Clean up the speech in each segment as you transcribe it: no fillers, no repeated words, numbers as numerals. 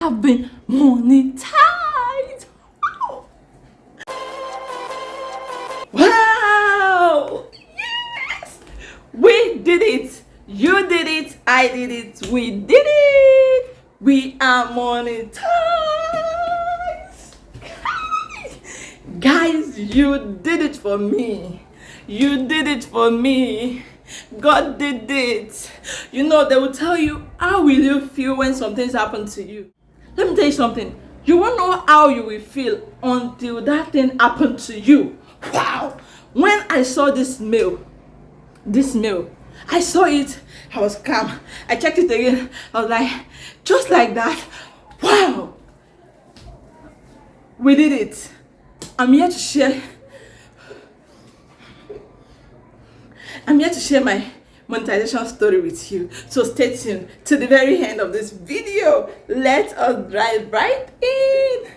Have been monetized. Wow! Yes! We did it. You did it. I did it. We did it. We are monetized. Guys, you did it for me. You did it for me. God did it. You know, they will tell you, how will you feel when something's happened to you? Let me tell you something. You won't know how you will feel until that thing happened to you. Wow! When I saw this mail, I saw it, I was calm. I checked it again. I was like, just like that. Wow! We did it. I'm here to share my monetization story with you. So stay tuned to the very end of this video. Let us dive right in.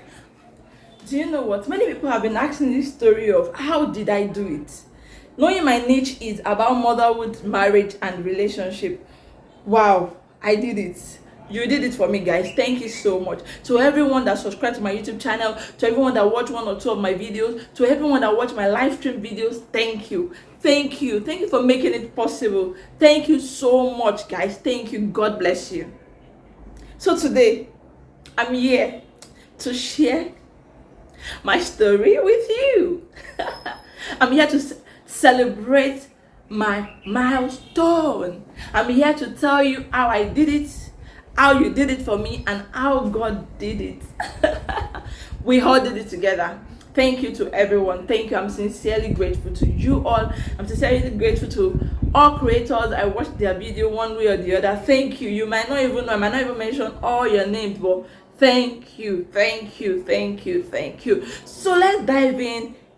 Do you know what? Many people have been asking this story of how did I do it? Knowing my niche is about motherhood, marriage, and relationship. Wow, I did it. You did it for me, guys. Thank you so much. To everyone that subscribed to my YouTube channel, to everyone that watched one or two of my videos, to everyone that watched my live stream videos, thank you. Thank you. Thank you for making it possible. Thank you so much, guys. Thank you. God bless you. So today, I'm here to share my story with you. I'm here to celebrate my milestone. I'm here to tell you how I did it, how you did it for me, and how God did it. We all did it together. Thank you to everyone. Thank you. I'm sincerely grateful to you all. I'm sincerely grateful to all creators. I watched their video one way or the other. Thank you. You might not even know, I might not even mention all your names, but thank you. Thank you. Thank you. Thank you. So let's dive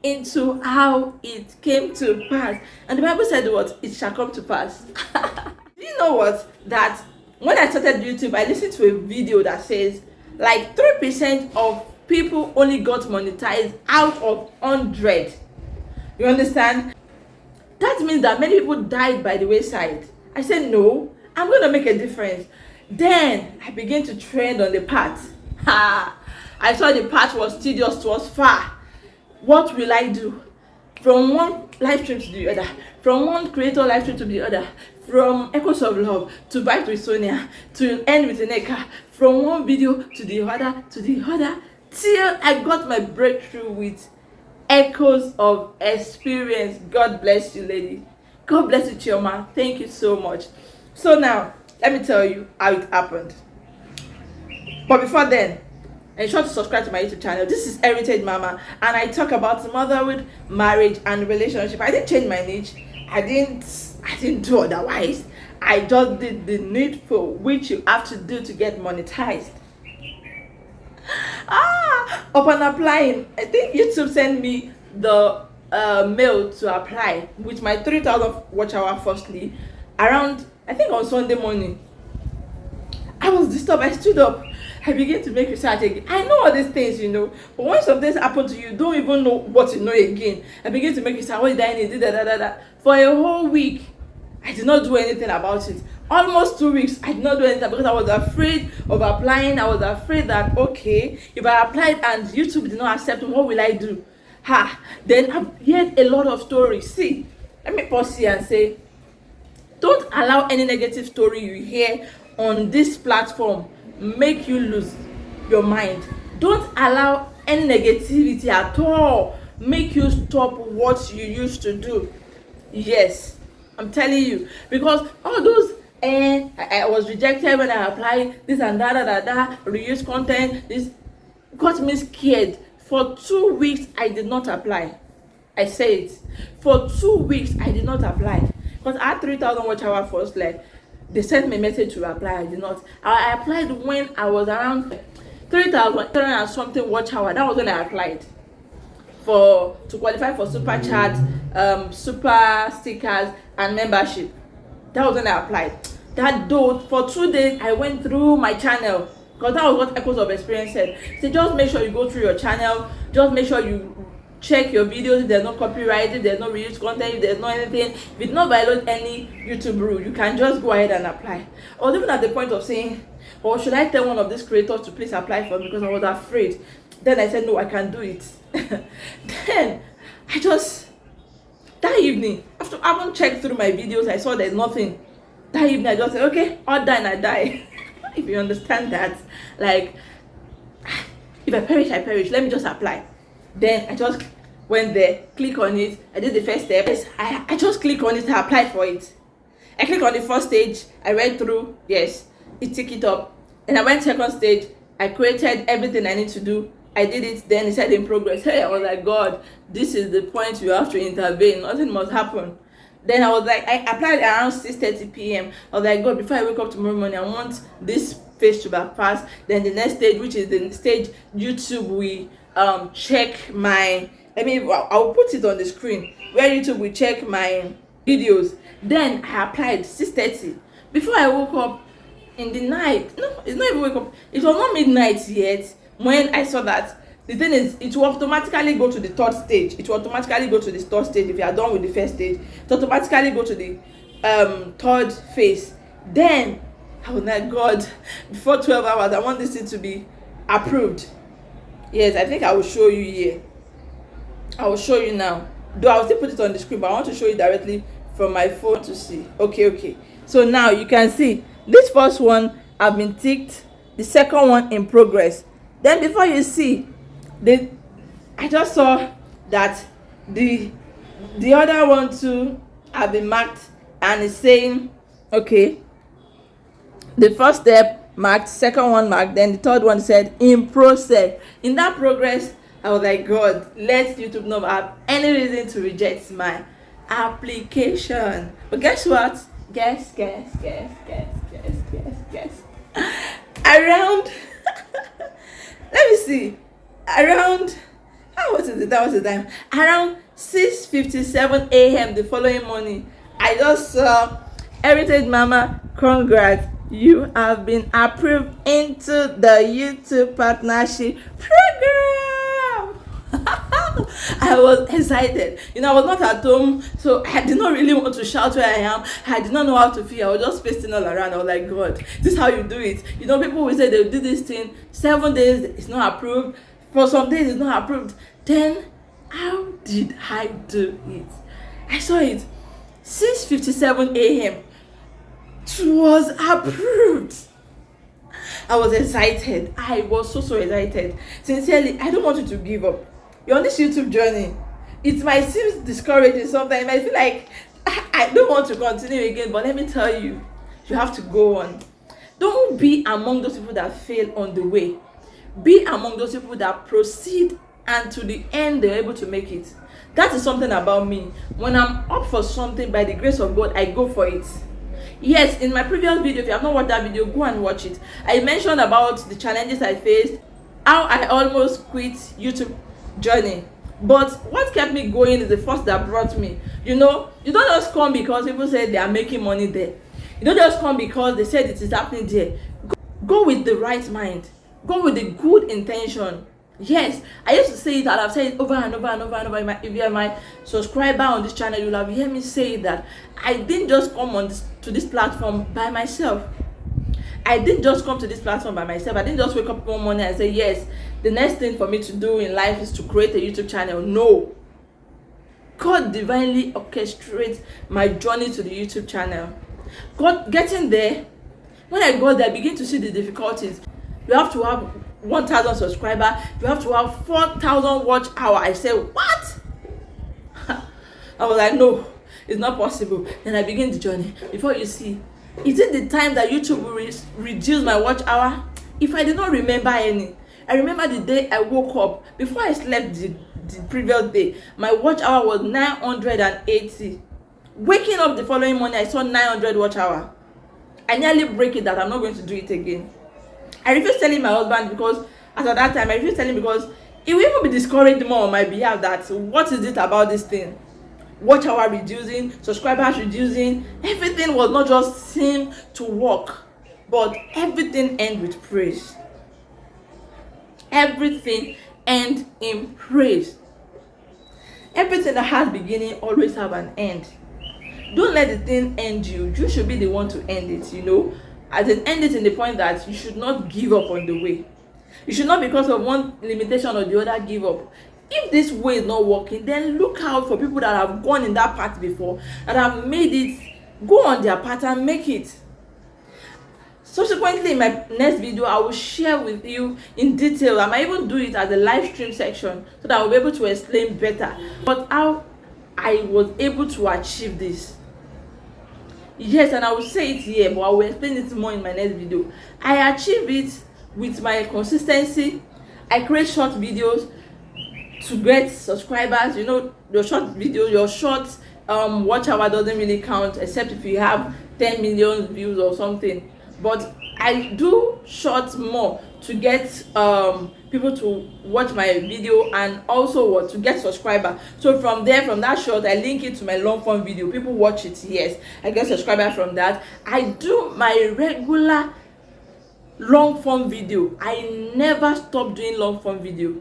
into how it came to pass. And the Bible said what? It shall come to pass. Do you know what? That when I started YouTube, I listened to a video that says like 3% of people only got monetized out of 100. You understand? That means that many people died by the wayside. I said, no, I'm going to make a difference. Then I began to trend on the path. I saw the path was tedious, it was far. What will I do? From one live stream to the other, from one creator live stream to the other, from Echoes of Love to Bite with Sonia to End with Neka, from one video to the other, till I got my breakthrough with Echoes of Experience. God bless you, lady. God bless you, Chioma. Thank you so much. So now, let me tell you how it happened. But before then, ensure to subscribe to my YouTube channel. This is Heritage Mama, and I talk about motherhood, marriage, and relationship. I didn't change my niche. I didn't do otherwise. I just did the needful, which you have to do to get monetized. Upon applying, I think YouTube sent me the mail to apply with my 3,000 watch hour firstly around, I think on Sunday morning. I was disturbed. I stood up. I began to make research again. I know all these things, you know, but when some things happen to you, you don't even know what to know again. I began to make research. What did I need? For a whole week, I did not do anything about it. Almost 2 weeks, I did not do anything because I was afraid of applying. I was afraid that, okay, if I applied and YouTube did not accept me, what will I do? Then I've heard a lot of stories. See, let me pause here and say, don't allow any negative story you hear on this platform make you lose your mind. Don't allow any negativity at all make you stop what you used to do. Yes, I'm telling you, because all those I was rejected when I applied, this and that, reuse content, this got me scared. For 2 weeks I did not apply. I say it. For 2 weeks I did not apply because I had 3,000 watch hour first. Like, they sent me a message to apply. I did not. I applied when I was around 3,000 and something watch hour. That was when I applied to qualify for super chat, super stickers, and membership. That was when I applied. That though, for 2 days I went through my channel because that was what Echoes of Experience said. So just make sure you go through your channel. Just make sure you check your videos if there's no copyright, if there's no reused content, if there's no anything. If it not violate any YouTube rule, you can just go ahead and apply. I was even at the point of saying, or should I tell one of these creators to please apply for me, because I was afraid. Then I said, no, I can do it. Then I just, that evening, after I haven't checked through my videos, I saw there's nothing. That evening, I just said, okay, all done, I die. If you understand that, like, if I perish, I perish. Let me just apply. Then I just went there, click on it. I did the first step. I just click on it, I applied for it. I click on the first stage, I went through, yes, it took it up. And I went second stage, I created everything I need to do. I did it, then it said in progress. Hey, I was like, God, this is the point you have to intervene. Nothing must happen. Then I was like, I applied around 6:30 p.m. I was like, God, before I wake up tomorrow morning, I want this phase to be passed. Then the next stage, which is the stage YouTube, we check my, I'll put it on the screen, where YouTube will check my videos. Then I applied 6:30. Before I woke up in the night, no, it's not even wake up, it was not midnight yet, when I saw that the thing is, it will automatically go to the third stage. It will automatically go to the third stage. If you are done with the first stage, it will automatically go to the third phase. Then I was like, God, before 12 hours, I want this thing to be approved. Yes, I think I will show you here. I will show you now. Though I will still put it on the screen, but I want to show you directly from my phone to see. Okay. So now you can see this first one have been ticked, the second one in progress. Then before you see, I just saw that the other one too have been marked, and it's saying, okay, the first step marked, second one marked, then the third one said in process. In that progress, I was like, God, let YouTube not have any reason to reject my application. But guess what? Guess. Around let me see, around, what was it? That was the time. Around 6:57 a.m. the following morning, I just saw Heritage Mama, congrats, you have been approved into the YouTube partnership program. I was excited. I was not at home, so I did not really want to shout where I am. I did not know how to feel. I was just pacing all around. I was like, God, this is how you do it. People will say they'll do this thing 7 days, it's not approved. For some days, it's not approved. Then, how did I do it? I saw it 6:57 a.m. It was approved. I was excited. I was so excited. Sincerely, I don't want you to give up. You're on this YouTube journey. It might seem discouraging sometimes. It might feel like I don't want to continue again, but let me tell you, you have to go on. Don't be among those people that fail on the way. Be among those people that proceed and to the end they're able to make it. That is something about me. When I'm up for something, by the grace of God, I go for it. Yes, in my previous video, if you have not watched that video, go and watch it. I mentioned about the challenges I faced, how I almost quit YouTube journey. But what kept me going is the force that brought me. You don't just come because people say they are making money there. You don't just come because they said it is happening there. Go with the right mind. Go with the good intention. Yes, I used to say it, and I've said it over and over and over and over. If you are my subscriber on this channel, you'll have heard me say that I didn't just come to this platform by myself. I didn't just come to this platform by myself. I didn't just wake up one morning and say, yes, the next thing for me to do in life is to create a YouTube channel. No. God divinely orchestrates my journey to the YouTube channel. God getting there, when I got there, I begin to see the difficulties. You have to have 1,000 subscribers. You have to have 4,000 watch hour. I said, what? I was like, no, it's not possible. Then I begin the journey. Before you see, is it the time that YouTube will reduce my watch hour? If I did not remember any, I remember the day I woke up. Before I slept the previous day, my watch hour was 980. Waking up the following morning, I saw 900 watch hour. I nearly break it that I'm not going to do it again. I refused telling my husband because, as at that time, I refused telling him because it will even be discouraged more on my behalf that what is it about this thing? Watch hour reducing, subscribers reducing, everything was not just seem to work, but everything end with praise. Everything end in praise. Everything that has beginning always have an end. Don't let the thing end you. You should be the one to end it, As in, end it in the point that you should not give up on the way. You should not, because of one limitation or the other, give up. If this way is not working, then look out for people that have gone in that path before, that have made it. Go on their path and make it. Subsequently, in my next video, I will share with you in detail. I might even do it as a live stream section so that I will be able to explain better but how I was able to achieve this. Yes, and I will say it here, but I will explain it more in my next video. I achieve it with my consistency. I create short videos to get subscribers. You know, your short video, your short watch hour doesn't really count except if you have 10 million views or something. But I do short more to get people to watch my video, and also what, to get subscriber. So from there, from that short, I link it to my long form video. People watch it, yes, I get subscriber from that. I do my regular long form video. I never stop doing long form video,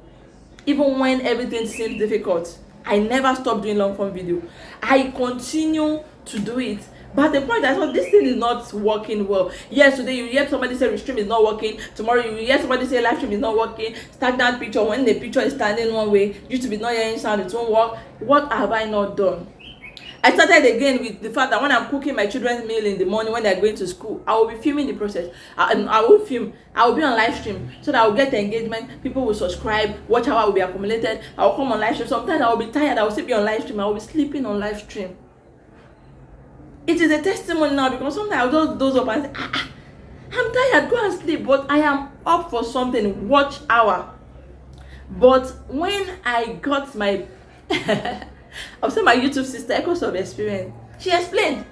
even when everything seems difficult. I never stop doing long form video. I continue to do it. But the point, I thought this thing is not working well. Yes, today you hear somebody say stream is not working. Tomorrow you hear somebody say live stream is not working. Stagnant picture, when the picture is standing one way, YouTube is not hearing sound, it won't work. What have I not done? I started again with the fact that when I'm cooking my children's meal in the morning when they're going to school, I will be filming the process. I will film. I will be on live stream so that I will get the engagement. People will subscribe. Watch hour will be accumulated. I will come on live stream. Sometimes I will be tired. I will still be on live stream. I will be sleeping on live stream. It is a testimony now, because sometimes I will just doze up and say, I'm tired, go and sleep. But I am up for something. Watch hour. But when I got my I've seen my YouTube sister, Echoes of Experience. She explained.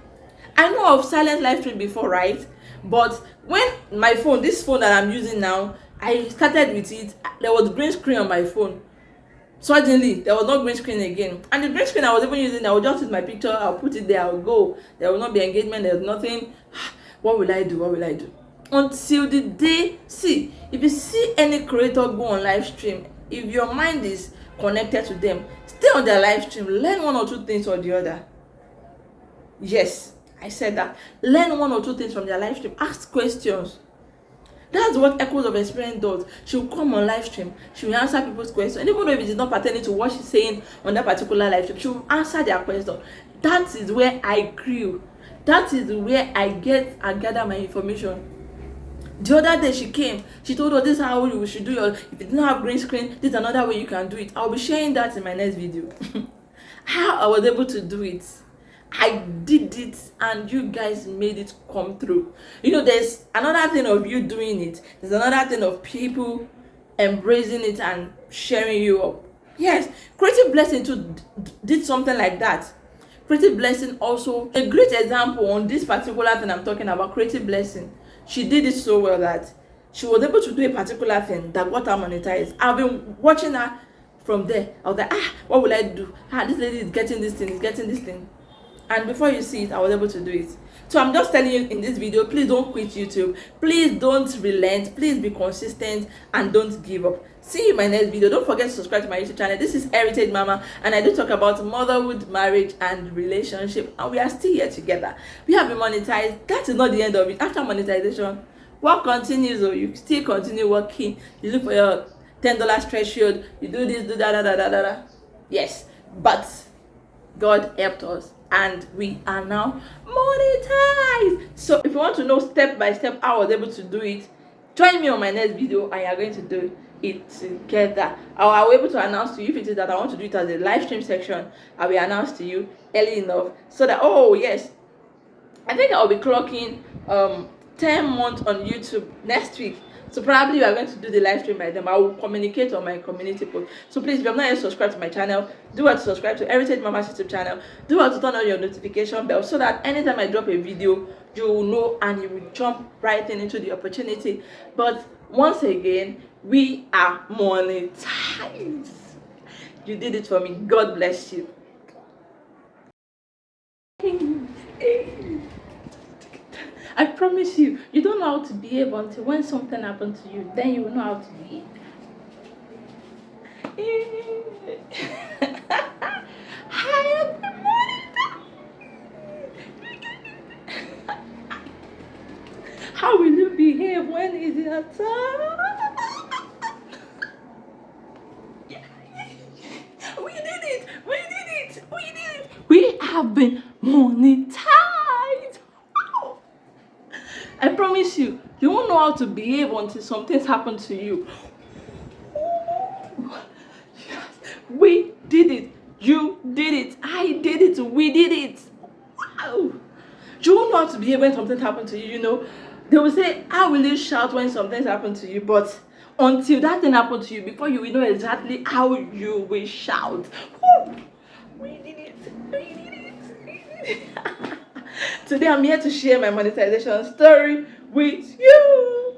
I know of silent live stream before, right? But when my phone, this phone that I'm using now, I started with it, there was green screen on my phone. Suddenly, there was no green screen again. And the green screen I was even using, I would just use my picture, I'll put it there, I'll go. There will not be engagement, there's nothing. What will I do? What will I do? Until the day, see, if you see any creator go on live stream, if your mind is connected to them, stay on their live stream, learn one or two things or the other. Yes, I said that. Learn one or two things from their live stream. Ask questions. That's what Echoes of Experience does. She will come on live stream. She will answer people's questions. And even though if it is not pertaining to what she's saying on that particular live stream, she will answer their question. That is where I grew. That is where I gather my information. The other day she came, she told us this is how you should do your, if you didn't have green screen, this is another way you can do it. I'll be sharing that in my next video. How I was able to do it. I did it and you guys made it come through. You know, there's another thing of you doing it. There's another thing of people embracing it and sharing you up. Yes, Creative Blessing too did something like that. Creative Blessing also, a great example on this particular thing I'm talking about, Creative Blessing. She did it so well that she was able to do a particular thing that got her monetized. I've been watching her from there. I was like, what will I do? This lady is getting this thing, is getting this thing. And before you see it, I was able to do it. So I'm just telling you in this video, please don't quit YouTube. Please don't relent. Please be consistent and don't give up. See you in my next video. Don't forget to subscribe to my YouTube channel. This is Heritage Mama, and I do talk about motherhood, marriage, and relationship. And we are still here together. We have been monetized. That is not the end of it. After monetization, work continues. Or you still continue working. You look for your $10 threshold. You do this, do that. Yes, but God helped us. And we are now monetized. So if you want to know step by step how I was able to do it, join me on my next video and you are going to do it together. I will be able to announce to you if it is that I want to do it as a live stream section. I will announce to you early enough so that, oh yes, I think I'll be clocking 10 months on YouTube next week. So probably we are going to do the live stream by them. I will communicate on my community post. So please, if you have not yet subscribed to my channel, do what to subscribe to Heritage Mama's YouTube channel. Do what to turn on your notification bell so that anytime I drop a video, you will know and you will jump right into the opportunity. But once again, we are monetized. You did it for me. God bless you. I promise you, you don't know how to behave until when something happens to you, then you will know how to behave. I am the monitor. How will you behave when it's your turn? We did it! We did it! We did it! We have been monetized! Wow. I promise you, you won't know how to behave until some things happen to you. Yes, we did it. You did it. I did it. We did it. Wow. You won't know how to behave when something happens to you, you know. They will say, how will you shout when something happens to you? But until that thing happens to you, before you will know exactly how you will shout. Woo! We did it. We did it. We did it. Today I'm here to share my monetization story with you.